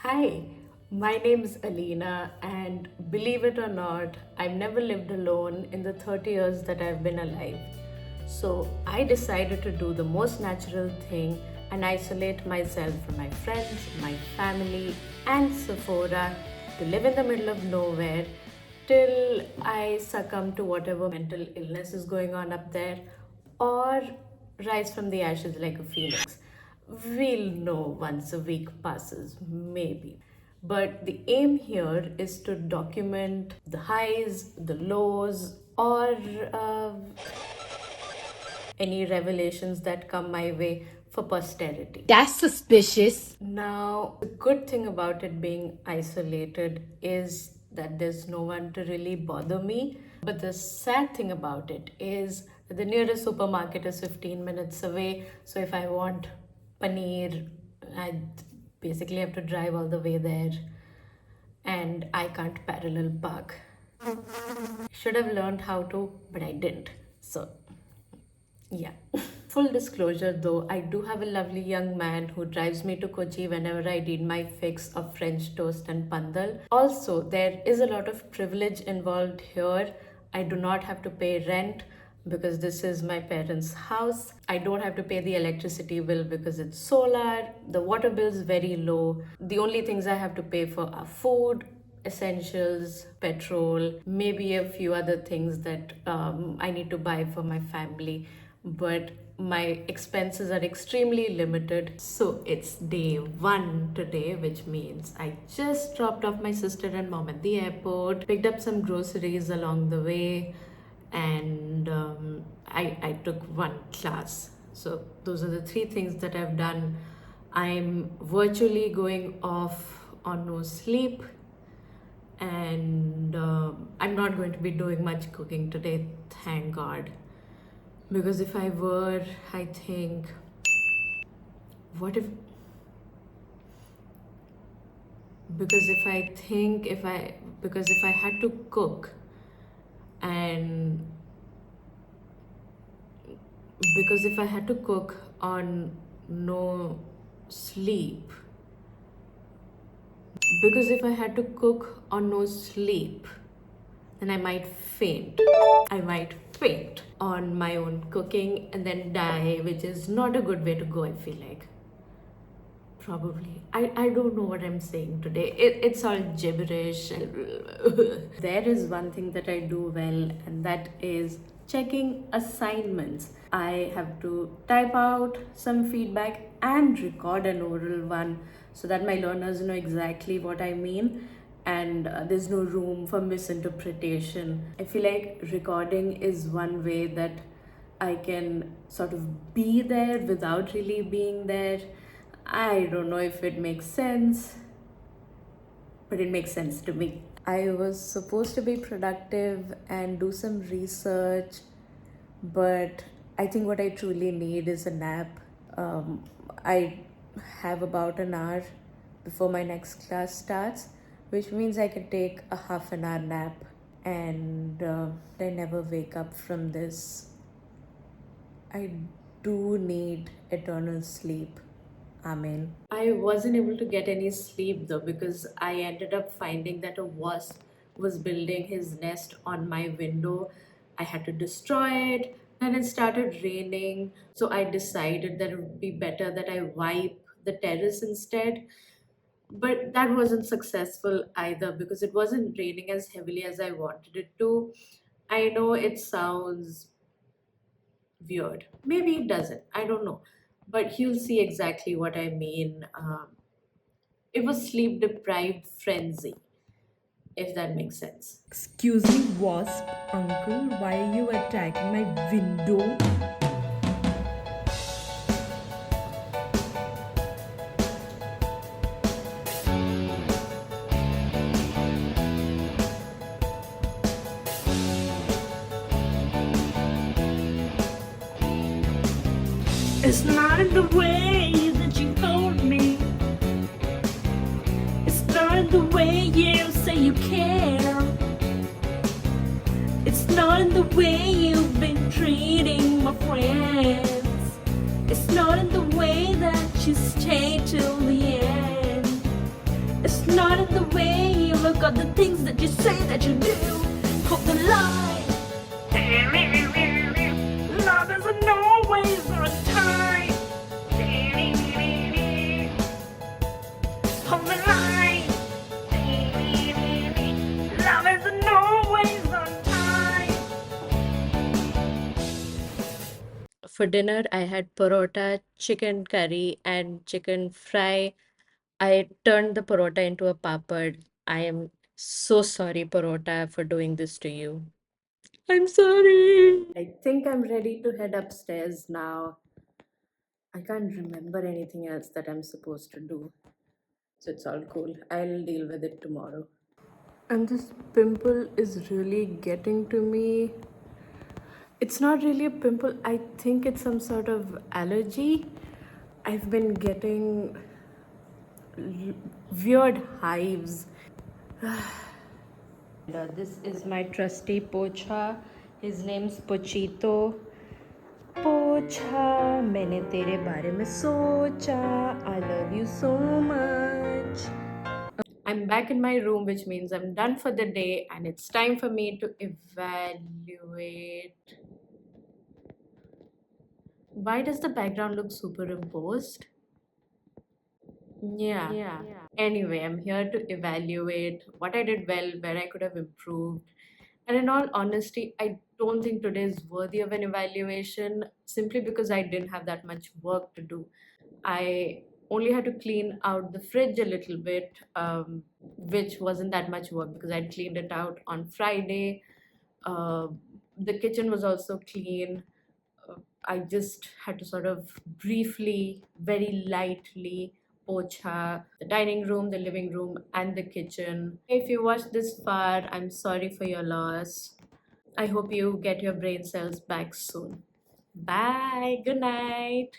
Hi, my name's Alena, and believe it or not, I've never lived alone in the 30 years that I've been alive. So I decided to do the most natural thing and isolate myself from my friends, my family, and Sephora to live in the middle of nowhere till I succumb to whatever mental illness is going on up there or rise from the ashes like a phoenix. We'll know once a week passes, maybe. But the aim here is to document the highs, the lows, or any revelations that come my way for posterity. That's suspicious. Now, the good thing about it being isolated is that there's no one to really bother me. But the sad thing about it is the nearest supermarket is 15 minutes away. So if I want paneer, I basically have to drive all the way there. And I can't parallel park. Should have learned how to, but I didn't. So yeah. Full disclosure though, I do have a lovely young man who drives me to Kochi whenever I need my fix of French toast and pandal. Also, there is a lot of privilege involved here. I do not have to pay rent because this is my parents' house. I don't have to pay the electricity bill because it's solar. The water bill is very low. The only things I have to pay for are food, essentials, petrol, maybe a few other things that I need to buy for my family. But my expenses are extremely limited. So it's day one today, which means I just dropped off my sister and mom at the airport, picked up some groceries along the way, and I took one class. So those are the three things that I've done. I'm virtually going off on no sleep, and I'm not going to be doing much cooking today, thank God. Because if I were, I think, what if, because if I think, because if I had to cook and, because if I had to cook on no sleep, because if I had to cook on no sleep, then I might faint. I might faint on my own cooking and then die, which is not a good way to go, I feel like. Probably. I don't know what I'm saying today. It's all gibberish. There is one thing that I do well, and that is checking assignments. I have to type out some feedback and record an oral one so that my learners know exactly what I mean, and there's no room for misinterpretation. I feel like recording is one way that I can sort of be there without really being there. I don't know if it makes sense, but it makes sense to me. I was supposed to be productive and do some research, but I think what I truly need is a nap. I have about an hour before my next class starts, which means I can take a half an hour nap, and I never wake up from this. I do need eternal sleep. Amen. I wasn't able to get any sleep though because I ended up finding that a wasp was building his nest on my window. I had to destroy it, and it started raining. So I decided that it would be better that I wipe the terrace instead. But that wasn't successful either because it wasn't raining as heavily as I wanted it to. I know it sounds weird. Maybe it doesn't. I don't know. But you'll see exactly what I mean. It was sleep deprived frenzy, if that makes sense. Excuse me, wasp uncle, why are you attacking my window? It's not in the way that you hold me. It's not in the way you say you care. It's not in the way you've been treating my friends. It's not in the way that you stay till the end. It's not in the way you look or the things that you say that you do. Hold the line. Love isn't always on time. Hold the line. Love isn't always on time. For dinner, I had parota, chicken curry, and chicken fry. I turned the parota into a papad. I am so sorry, parota, for doing this to you. I'm sorry. I think I'm ready to head upstairs now. I can't remember anything else that I'm supposed to do. So it's all cool. I'll deal with it tomorrow. And this pimple is really getting to me. It's not really a pimple. I think it's some sort of allergy. I've been getting weird hives. This is my trusty pocha. His name's Pochito. पोछा मैंने तेरे बारे में सोचा I love you so much. I'm back in my room, which means I'm done for the day and it's time for me to evaluate. Why does the background look superimposed? Yeah. Anyway, I'm here to evaluate what I did well, where I could have improved. And in all honesty, I don't think today is worthy of an evaluation simply because I didn't have that much work to do. I only had to clean out the fridge a little bit, which wasn't that much work because I'd cleaned it out on Friday. Uh, the kitchen was also clean. I just had to sort of briefly, very lightly pocha the dining room, the living room, and the kitchen. If you watched this far, I'm sorry for your loss. I hope you get your brain cells back soon. Bye. Good night.